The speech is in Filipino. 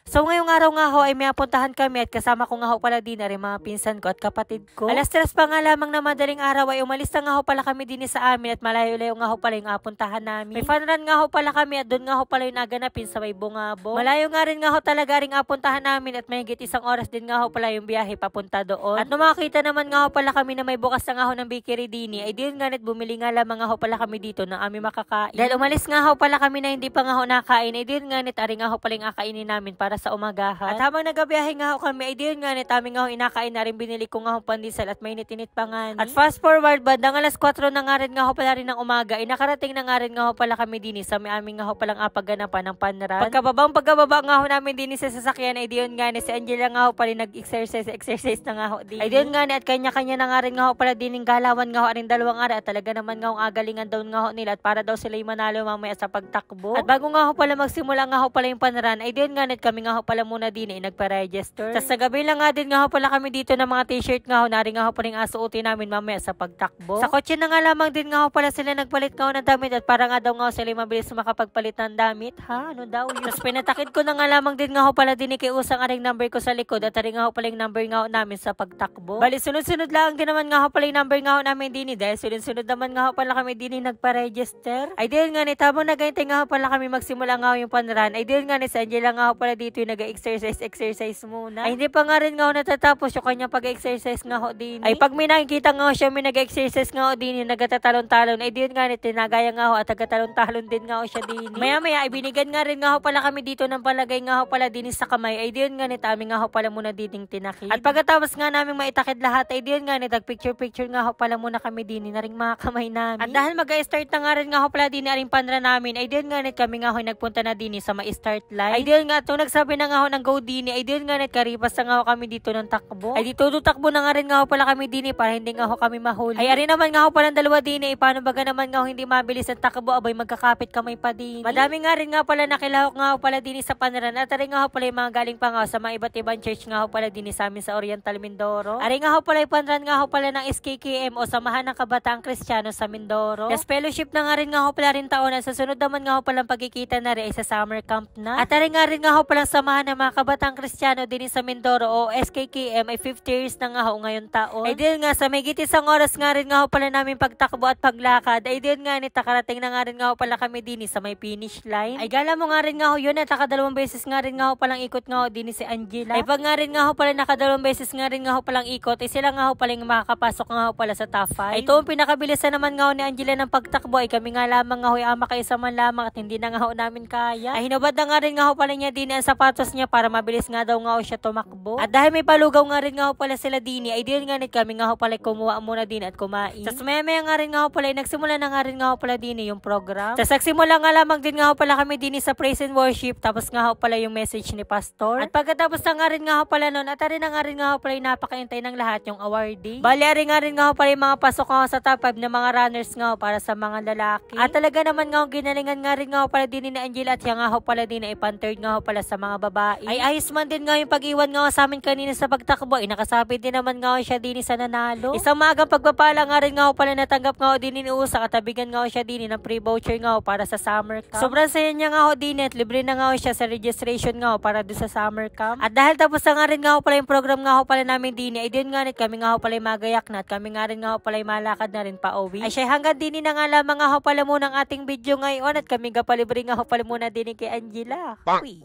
So ngayong araw nga ho ay may apuntahan kami at kasama ko nga ho pala din rin mga pinsan ko at kapatid ko. Alas 3 pa nga lamang na madaling araw ay umalis na nga ho pala kami din sa amin at malayo-layo nga ho pala yung apuntahan namin. May fun run nga ho pala kami at doon nga ho pala yung naganapin sa may Bungabo. Malayo nga rin nga ho talaga ring apuntahan namin at may higit isang oras din nga ho pala yung biyahe papunta doon. At nung makakita naman nga ho pala kami na may bukas na nga ho ng bakery din ay diyon nga net bumili nga lamang nga ho pala kami dito ng aming makakain. Dahil umalis nga ho pala kami na hindi pa nga ho nakain ay diyon nga net ari nga ho pala yung akainin namin para sa umagahan. At habang nagabiyahe nga ho kami ay diyon nga net aming nga ho inakain na rin binili ko nga ho pandesal at may init pa nga ni. At fast forward bandang alas 4 na nga rin nga ho pala rin ng umaga ay nakarating na nga rin nga ho pala kami din sa may aming nga ho palang apaganapan ng panran. Pagkababa nga ho namin din sa sasakyan ay diyon nga ni si Angela nga ho pala nag-exercise na nga ho din. Ay diyon nga ni at kanya-kanya na nga rin nga ho pala din ng galawan nga ho aring dalawang ara at talaga naman nga ho agalingan daw nga ho nila at para daw sila manalo mamaya sa pagtakbo. At bago nga ho pala magsimula nga ho pala yung panran ay diyon nga net kami nga ho pala muna din nagpa-register. Sa gabi lang nga din nga ho pala kami dito ng mga t-shirt nga ho na rin nga ho pala yung asuotin namin mamaya sa pagtakbo. Sa kotse na nga lamang din nga ho pala sila nagpalit nga ho ng damit at para nga daw nga ho sila mabilis makapagpalit ng damit. Ha? Ano daw yun? Tapos pinatakid ko na nga lamang din nga ho pala din kay usang aring number ko sa likod at aring nga ho pala yung number nga ho namin sa pagtakbo. Bali sunod-sunod lang din naman nga ho pala yung number nga ho namin din dahil sunod-sunod naman nga ho pala kami din nagpa-register. Ay diyon nga ni tamang nagahintay nga ho pala kami magsimula nga ho yung panran. Ay diyon nga ni sa Angela nga ho pala dito yung nag-exercise muna. Ay hindi pa nga rin nga ho natatapos yung kanya pag-exercise nga ho din. Ay pag may nakikita nga ho siya may nag-exercise nga ho din yung nagatatalon-talon. Ay diyon nga ni tinagaya nga ho at tagatalon-talon din nga ho siya din. Maya-maya ay binigyan nga rin nga ho pala kami dito ng palagay nga ho pala din sa kamay. Ay diyon nga ni aming nga ho pala muna din tinakid. At pagkatapos nga namin maitakid lahat ay diyon nga ni picture nga ho pala muna kami din na ring mga kamay namin. At dahil mag-start na nga rin nga ho pala din aring panra namin ay diyon nga ni kami nga ho nagpunta na din sa ma-start line. Ay diyon nga nung nagsabi na nga ho ng go din ay diyon nga ni karipas na nga ho kami dito ng takbo. Ay dito takbo na nga rin nga ho pala kami din para hindi nga ho kami mahuli. Ay ari naman nga ho pala dalawa din paano baga naman nga ho hindi mabilis ang takbo abay magkakapit kamay pa din. Madami nga rin nga pala nakilahok nga ho pala din sa panran at ari nga ho pala yung mga galing pa nga sa mga iba't ibang church nga ho pala din sa amin sa Oriental Mindoro. Ari nga ho pala yung panran nga ho pala ng SKKM o Samahan ng Kabataang Kristiyano sa Mindoro. Yes, fellowship na nga rin nga ho pala rin taon at sa sunod naman nga ho palang pagkikita na rin ay sa summer camp na. At ari nga rin nga ho palang Samahan ng mga Kabataang Kristiyano din sa Mindoro o SKKM ay 50 years na nga ho ngayon taon. Ay din nga sa may higit isang oras nga rin nga ho pala namin pagtakbo at paglakad ay din nga ni takarating na nga rin nga ho pala kami din sa may finish line. Ay gala mo nga rin nga ho yun at nakadalawang beses nga rin nga ho palang ikot nga ho din si Angela. Ay pag nga rin nga ho pala nakadalawang beses nga rin nga ho palang ikot ay sila nga ho palang makakapasok nga ho pala sa top 5. Ay ito ang pinakabilisan naman nga ho ni Angela ng pagtakbo ay kami nga lamang nga ho ama kaisa man lamang at hindi na nga ho namin kaya. Ay hinubad na nga rin nga ho pala niya din ang sapatos niya para mabilis nga daw nga ho siya tumakbo. At dahil may palugaw nga rin nga ho pala sila din ay diyon nga nit kami nga ho pala kumuha muna din at kumain. Sa maya nga rin nga ho pala nagsimula na nga rin nga ho pala din yung program. Sa nagsimula nga lamang din nga ho pala kami din sa praise and worship tapos nga ho pala yung message ni pastor. At pagkatapos na nga rin nga ho pala noon at rin na nga rin nga ho pala yung napakaintay ng lahat yung awarding. Bali nga rin nga ho pala yung mga pasok nga ho sa top 5 na mga runners nga ho para sa mga lalaki. At talaga naman nga ho ginalingan nga rin nga ho pala din ni Angela at siya nga ho pala din ay pan-third nga ho pala sa mga babae. Ay ayos man din nga yung pag-iwan nga ho sa amin kanina sa pagtakbo ay nakasabit din naman nga ho siya din sa nanalo. Isang maagang pagpapala nga rin nga ho pala natanggap nga ho din ni Usa at tabigan nga ho siya din ng free voucher nga ho para sa summer camp. Sobrang saya niya nga ho din at libre na nga ho siya sa registration nga ho para doon sa summer camp. At dahil tapos na nga rin nga ho pala yung program nga ho pala namin din ay din nga nit kami nga ho pala magayak na at kami nga rin nga ho pala malakad na rin pa uwi. Ay siya hanggang din na nga lamang nga ho pala muna ang ating video ngayon at kami nga palibre nga ho pala muna din kay Angela. Uy.